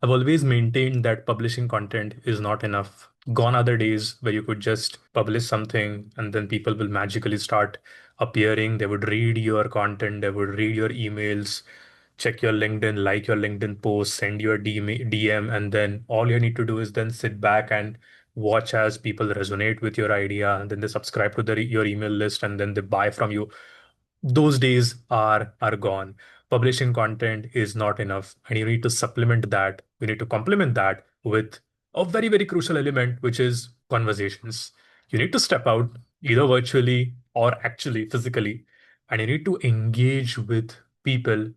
I've always maintained that publishing content is not enough. Gone are the days where you could just publish something and then people will magically start appearing. They would read your content, they would read your emails, check your LinkedIn, like your LinkedIn post, send you a DM, and then all you need to do is then sit back and watch as people resonate with your idea, and then they subscribe to your email list, and then they buy from you. Those days are gone. Publishing content is not enough, and you need to supplement that. We need to complement that with a very, very crucial element, which is conversations. You need to step out either virtually or actually physically, and you need to engage with people,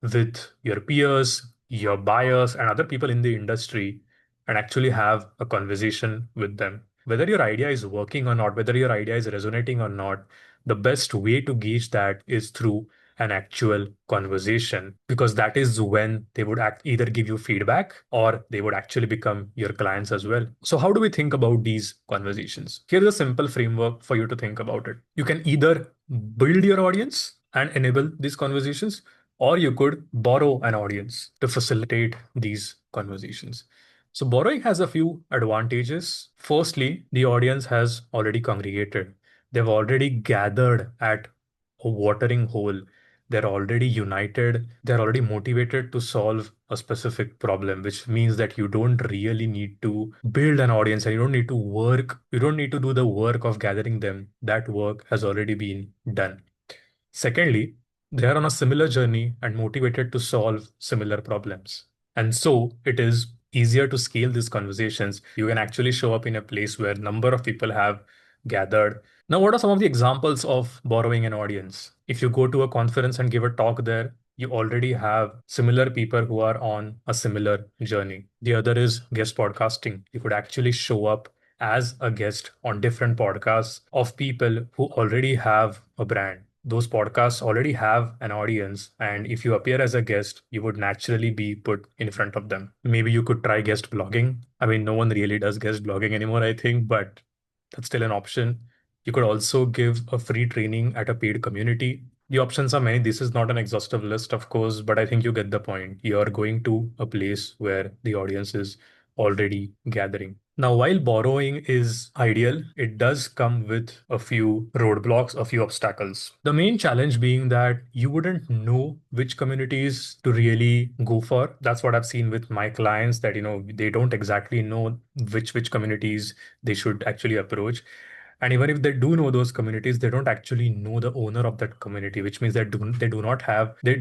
with your peers, your buyers, and other people in the industry, and actually have a conversation with them. Whether your idea is working or not, whether your idea is resonating or not, the best way to gauge that is through an actual conversation, because that is when they would either give you feedback or they would actually become your clients as well. So how do we think about these conversations? Here's a simple framework for you to think about it. You can either build your audience and enable these conversations, or you could borrow an audience to facilitate these conversations. So borrowing has a few advantages. Firstly, the audience has already congregated. They've already gathered at a watering hole. They're already united. They're already motivated to solve a specific problem, which means that you don't really need to build an audience and you don't need to work. You don't need to do the work of gathering them. That work has already been done. Secondly, they are on a similar journey and motivated to solve similar problems. And so it is easier to scale these conversations. You can actually show up in a place where number of people have gathered. Now, what are some of the examples of borrowing an audience? If you go to a conference and give a talk there, you already have similar people who are on a similar journey. The other is guest podcasting. You could actually show up as a guest on different podcasts of people who already have a brand. Those podcasts already have an audience, and if you appear as a guest, you would naturally be put in front of them. Maybe you could try guest blogging. I mean, no one really does guest blogging anymore, I think, but that's still an option. You could also give a free training at a paid community. The options are many. This is not an exhaustive list, of course, but I think you get the point. You're going to a place where the audience is already gathering. Now, while borrowing is ideal, it does come with a few roadblocks, a few obstacles. The main challenge being that you wouldn't know which communities to really go for. That's what I've seen with my clients, that they don't exactly know which communities they should actually approach. And even if they do know those communities, they don't actually know the owner of that community, which means that they do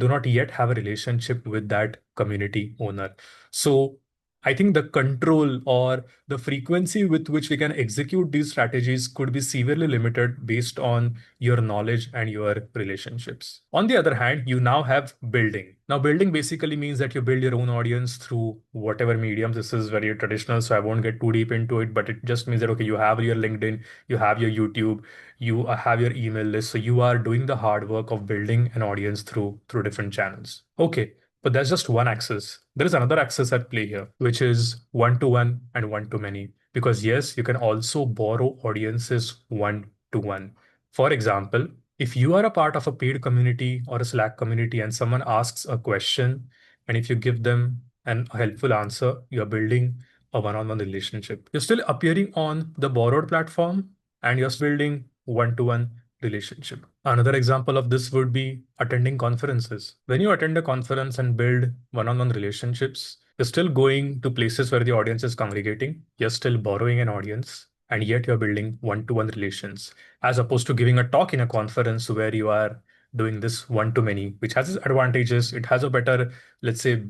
not yet have a relationship with that community owner. So I think the control or the frequency with which we can execute these strategies could be severely limited based on your knowledge and your relationships. On the other hand, you now have building. Now, building basically means that you build your own audience through whatever medium. This is very traditional, so I won't get too deep into it, but it just means that, okay, you have your LinkedIn, you have your YouTube, you have your email list. So you are doing the hard work of building an audience through different channels. Okay. But that's just one axis. There is another axis at play here, which is one to one and one to many. Because yes, you can also borrow audiences one to one. For example, if you are a part of a paid community or a Slack community and someone asks a question, and if you give them a helpful answer, you're building a one-on-one relationship. You're still appearing on the borrowed platform and you're building one-to-one relationship. Another example of this would be attending conferences. When you attend a conference and build one-on-one relationships, you're still going to places where the audience is congregating. You're still borrowing an audience, and yet you're building one-to-one relations, as opposed to giving a talk in a conference where you are doing this one-to-many, which has its advantages. It has a better, let's say,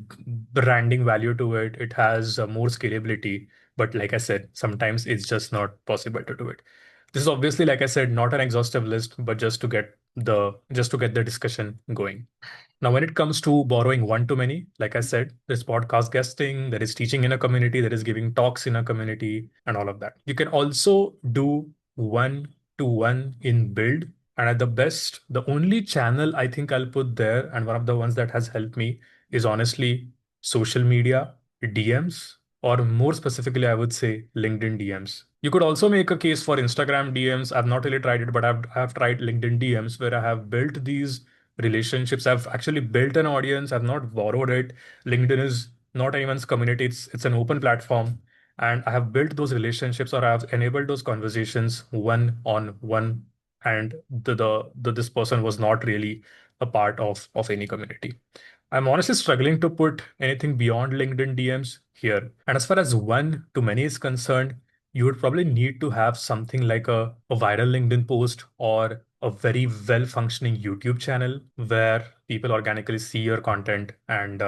branding value to it. It has more scalability. But like I said, sometimes it's just not possible to do it. This is obviously, like I said, not an exhaustive list, but just to get the discussion going. Now, when it comes to borrowing one to many, like I said, there's podcast guesting, there is teaching in a community, there is giving talks in a community, and all of that. You can also do one to one in build. And at the best, the only channel I think I'll put there, and one of the ones that has helped me, is honestly social media, DMs, or more specifically, I would say LinkedIn DMs. You could also make a case for Instagram DMs. I've not really tried it, but I've tried LinkedIn DMs where I have built these relationships. I've actually built an audience. I've not borrowed it. LinkedIn is not anyone's community. It's an open platform, and I have built those relationships, or I have enabled those conversations one on one, and this person was not really a part of any community. I'm honestly struggling to put anything beyond LinkedIn DMs here. And as far as one to many is concerned, you would probably need to have something like a viral LinkedIn post or a very well functioning YouTube channel where people organically see your content, and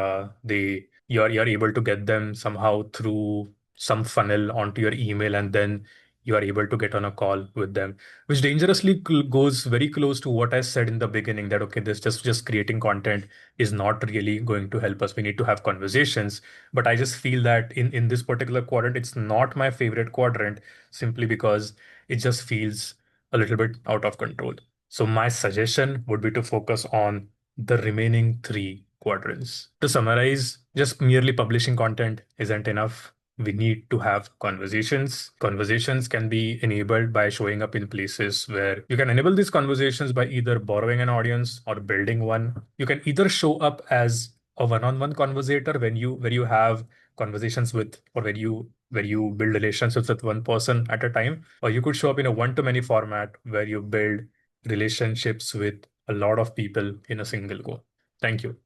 you're able to get them somehow through some funnel onto your email, and then you are able to get on a call with them, which dangerously goes very close to what I said in the beginning, that okay, this just creating content is not really going to help us. We need to have conversations. But I just feel that in this particular quadrant, it's not my favorite quadrant, simply because it just feels a little bit out of control. So my suggestion would be to focus on the remaining three quadrants. To summarize, just merely publishing content isn't enough. We need to have conversations. Conversations can be enabled by showing up in places where you can enable these conversations by either borrowing an audience or building one. You can either show up as a one-on-one conversator where you have conversations with, or where you build relationships with one person at a time, or you could show up in a one-to-many format where you build relationships with a lot of people in a single go. Thank you.